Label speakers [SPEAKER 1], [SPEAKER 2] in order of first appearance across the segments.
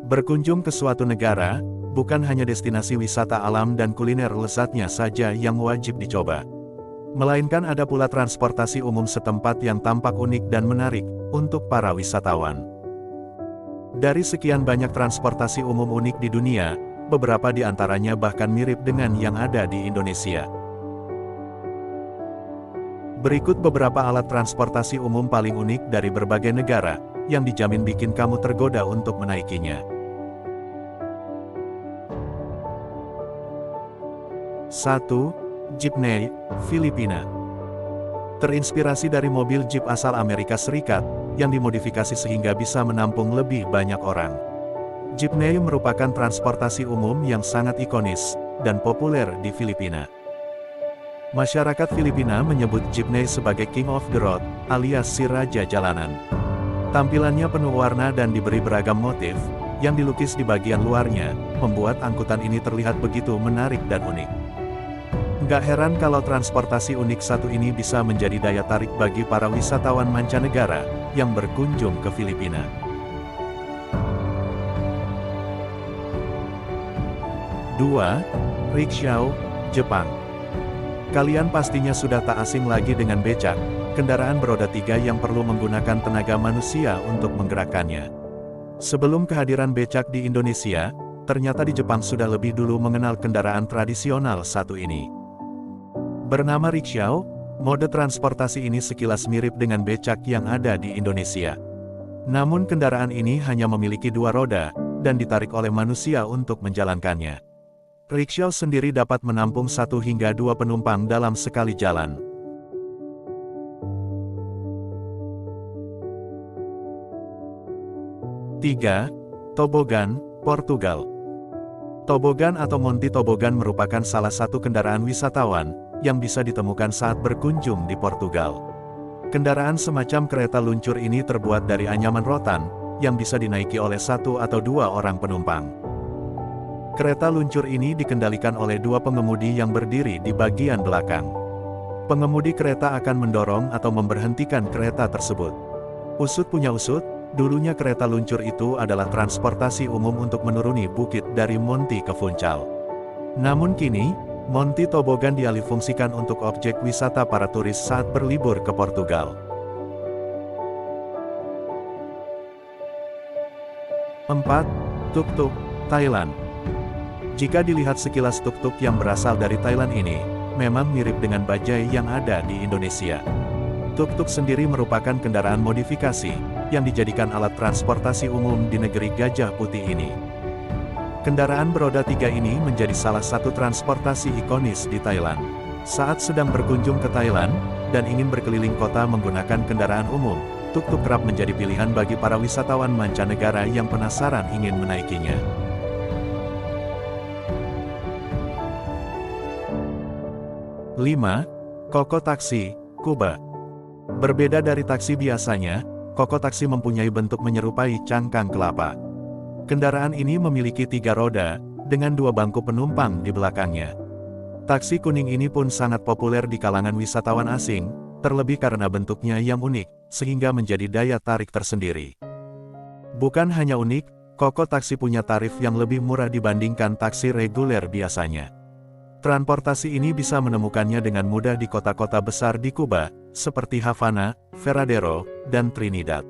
[SPEAKER 1] Berkunjung ke suatu negara, bukan hanya destinasi wisata alam dan kuliner lezatnya saja yang wajib dicoba. Melainkan ada pula transportasi umum setempat yang tampak unik dan menarik untuk para wisatawan. Dari sekian banyak transportasi umum unik di dunia, beberapa di antaranya bahkan mirip dengan yang ada di Indonesia. Berikut beberapa alat transportasi umum paling unik dari berbagai negara, yang dijamin bikin kamu tergoda untuk menaikinya. 1. Jeepney, Filipina. Terinspirasi dari mobil Jeep asal Amerika Serikat, yang dimodifikasi sehingga bisa menampung lebih banyak orang. Jeepney merupakan transportasi umum yang sangat ikonis, dan populer di Filipina. Masyarakat Filipina menyebut jeepney sebagai King of the Road, alias si raja jalanan. Tampilannya penuh warna dan diberi beragam motif, yang dilukis di bagian luarnya, membuat angkutan ini terlihat begitu menarik dan unik. Nggak heran kalau transportasi unik satu ini bisa menjadi daya tarik bagi para wisatawan mancanegara, yang berkunjung ke Filipina. 2. Rickshaw, Jepang. Kalian pastinya sudah tak asing lagi dengan becak, kendaraan beroda 3 yang perlu menggunakan tenaga manusia untuk menggerakkannya. Sebelum kehadiran becak di Indonesia, ternyata di Jepang sudah lebih dulu mengenal kendaraan tradisional satu ini. Bernama rickshaw, mode transportasi ini sekilas mirip dengan becak yang ada di Indonesia. Namun kendaraan ini hanya memiliki 2 roda, dan ditarik oleh manusia untuk menjalankannya. Rickshaw sendiri dapat menampung 1 hingga 2 penumpang dalam sekali jalan. 3. Tobogan, Portugal. Tobogan atau Monti Tobogan merupakan salah satu kendaraan wisatawan, yang bisa ditemukan saat berkunjung di Portugal. Kendaraan semacam kereta luncur ini terbuat dari anyaman rotan, yang bisa dinaiki oleh 1 atau 2 orang penumpang. Kereta luncur ini dikendalikan oleh 2 pengemudi yang berdiri di bagian belakang. Pengemudi kereta akan mendorong atau memberhentikan kereta tersebut. Usut punya usut, dulunya kereta luncur itu adalah transportasi umum untuk menuruni bukit dari Monti ke Funchal. Namun kini, Monti Tobogan dialihfungsikan untuk objek wisata para turis saat berlibur ke Portugal. 4. Tuk-tuk, Thailand. Jika dilihat sekilas tuk-tuk yang berasal dari Thailand ini, memang mirip dengan bajai yang ada di Indonesia. Tuk-tuk sendiri merupakan kendaraan modifikasi, yang dijadikan alat transportasi umum di negeri Gajah Putih ini. Kendaraan beroda 3 ini menjadi salah satu transportasi ikonis di Thailand. Saat sedang berkunjung ke Thailand, dan ingin berkeliling kota menggunakan kendaraan umum, tuk-tuk kerap menjadi pilihan bagi para wisatawan mancanegara yang penasaran ingin menaikinya. 5. Koko Taksi, Kuba. Berbeda dari taksi biasanya, koko taksi mempunyai bentuk menyerupai cangkang kelapa. Kendaraan ini memiliki 3 roda, dengan 2 bangku penumpang di belakangnya. Taksi kuning ini pun sangat populer di kalangan wisatawan asing, terlebih karena bentuknya yang unik, sehingga menjadi daya tarik tersendiri. Bukan hanya unik, koko taksi punya tarif yang lebih murah dibandingkan taksi reguler biasanya. Transportasi ini bisa menemukannya dengan mudah di kota-kota besar di Kuba, seperti Havana, Veradero, dan Trinidad.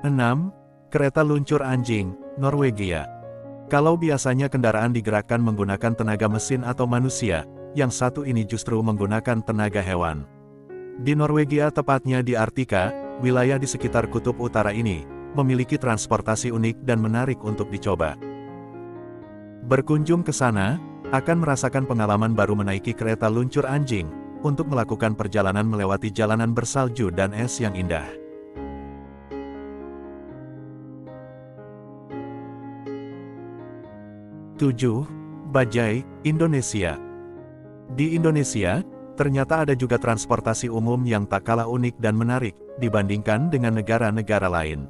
[SPEAKER 1] 6. Kereta luncur anjing, Norwegia. Kalau biasanya kendaraan digerakkan menggunakan tenaga mesin atau manusia, yang satu ini justru menggunakan tenaga hewan. Di Norwegia, tepatnya di Arktika, wilayah di sekitar kutub utara ini, memiliki transportasi unik dan menarik untuk dicoba. Berkunjung ke sana, akan merasakan pengalaman baru menaiki kereta luncur anjing, untuk melakukan perjalanan melewati jalanan bersalju dan es yang indah. Tujuh. Bajai, Indonesia. Di Indonesia, ternyata ada juga transportasi umum yang tak kalah unik dan menarik, dibandingkan dengan negara-negara lain.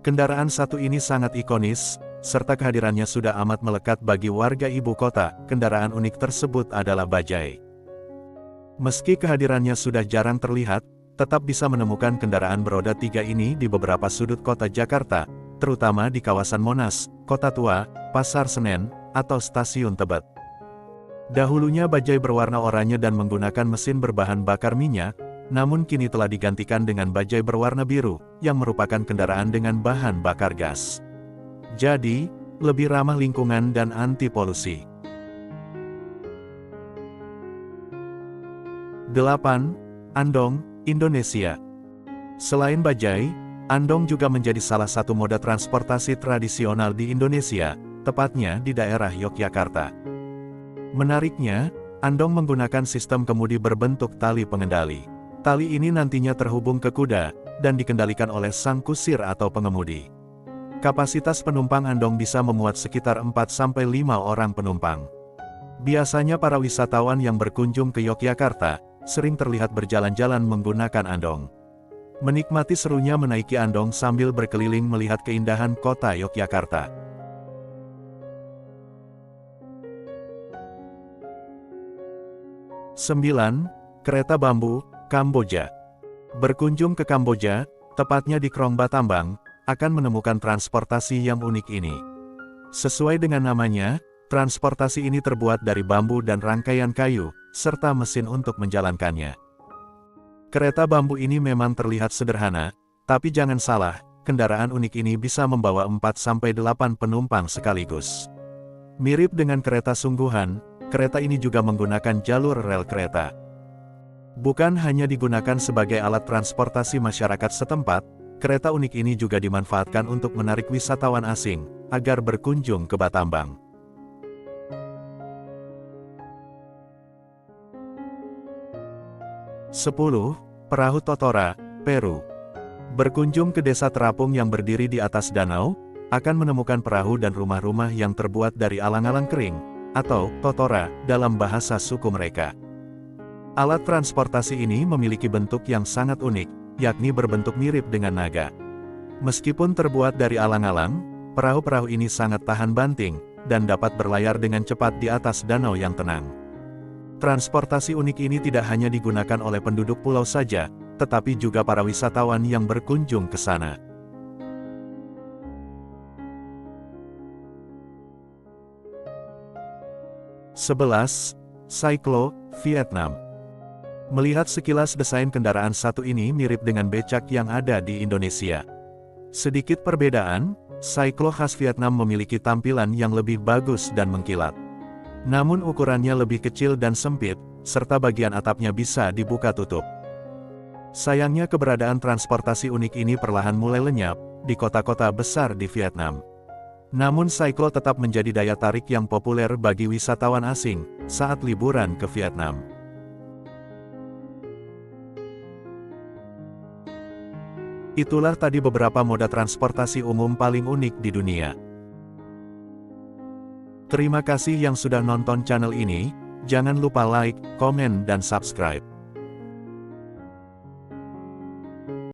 [SPEAKER 1] Kendaraan satu ini sangat ikonis, serta kehadirannya sudah amat melekat bagi warga ibu kota. Kendaraan unik tersebut adalah bajai. Meski kehadirannya sudah jarang terlihat, tetap bisa menemukan kendaraan beroda 3 ini di beberapa sudut kota Jakarta, terutama di kawasan Monas, Kota Tua, Pasar Senen, atau Stasiun Tebet. Dahulunya bajai berwarna oranye dan menggunakan mesin berbahan bakar minyak, namun kini telah digantikan dengan bajai berwarna biru, yang merupakan kendaraan dengan bahan bakar gas. Jadi, lebih ramah lingkungan dan anti polusi. 8. Andong, Indonesia. Selain bajai, andong juga menjadi salah satu moda transportasi tradisional di Indonesia, tepatnya di daerah Yogyakarta. Menariknya, andong menggunakan sistem kemudi berbentuk tali pengendali. Tali ini nantinya terhubung ke kuda, dan dikendalikan oleh sang kusir atau pengemudi. Kapasitas penumpang andong bisa memuat sekitar 4-5 orang penumpang. Biasanya para wisatawan yang berkunjung ke Yogyakarta, sering terlihat berjalan-jalan menggunakan andong. Menikmati serunya menaiki andong sambil berkeliling melihat keindahan kota Yogyakarta. Sembilan, Kereta Bambu, Kamboja. Berkunjung ke Kamboja, tepatnya di Krong Batambang, akan menemukan transportasi yang unik ini. Sesuai dengan namanya, transportasi ini terbuat dari bambu dan rangkaian kayu, serta mesin untuk menjalankannya. Kereta bambu ini memang terlihat sederhana, tapi jangan salah, kendaraan unik ini bisa membawa 4-8 penumpang sekaligus. Mirip dengan kereta sungguhan, kereta ini juga menggunakan jalur rel kereta. Bukan hanya digunakan sebagai alat transportasi masyarakat setempat, kereta unik ini juga dimanfaatkan untuk menarik wisatawan asing, agar berkunjung ke Batambang. 10. Perahu Totora, Peru. Berkunjung ke desa terapung yang berdiri di atas danau, akan menemukan perahu dan rumah-rumah yang terbuat dari alang-alang kering, atau totora, dalam bahasa suku mereka. Alat transportasi ini memiliki bentuk yang sangat unik, yakni berbentuk mirip dengan naga. Meskipun terbuat dari alang-alang, perahu-perahu ini sangat tahan banting, dan dapat berlayar dengan cepat di atas danau yang tenang. Transportasi unik ini tidak hanya digunakan oleh penduduk pulau saja, tetapi juga para wisatawan yang berkunjung ke sana. Sebelas, Cyclo, Vietnam. Melihat sekilas desain kendaraan satu ini mirip dengan becak yang ada di Indonesia. Sedikit perbedaan, Cyclo khas Vietnam memiliki tampilan yang lebih bagus dan mengkilat. Namun ukurannya lebih kecil dan sempit, serta bagian atapnya bisa dibuka tutup. Sayangnya keberadaan transportasi unik ini perlahan mulai lenyap, di kota-kota besar di Vietnam. Namun Cyclo tetap menjadi daya tarik yang populer bagi wisatawan asing, saat liburan ke Vietnam. Itulah tadi beberapa moda transportasi umum paling unik di dunia. Terima kasih yang sudah nonton channel ini, jangan lupa like, komen dan subscribe.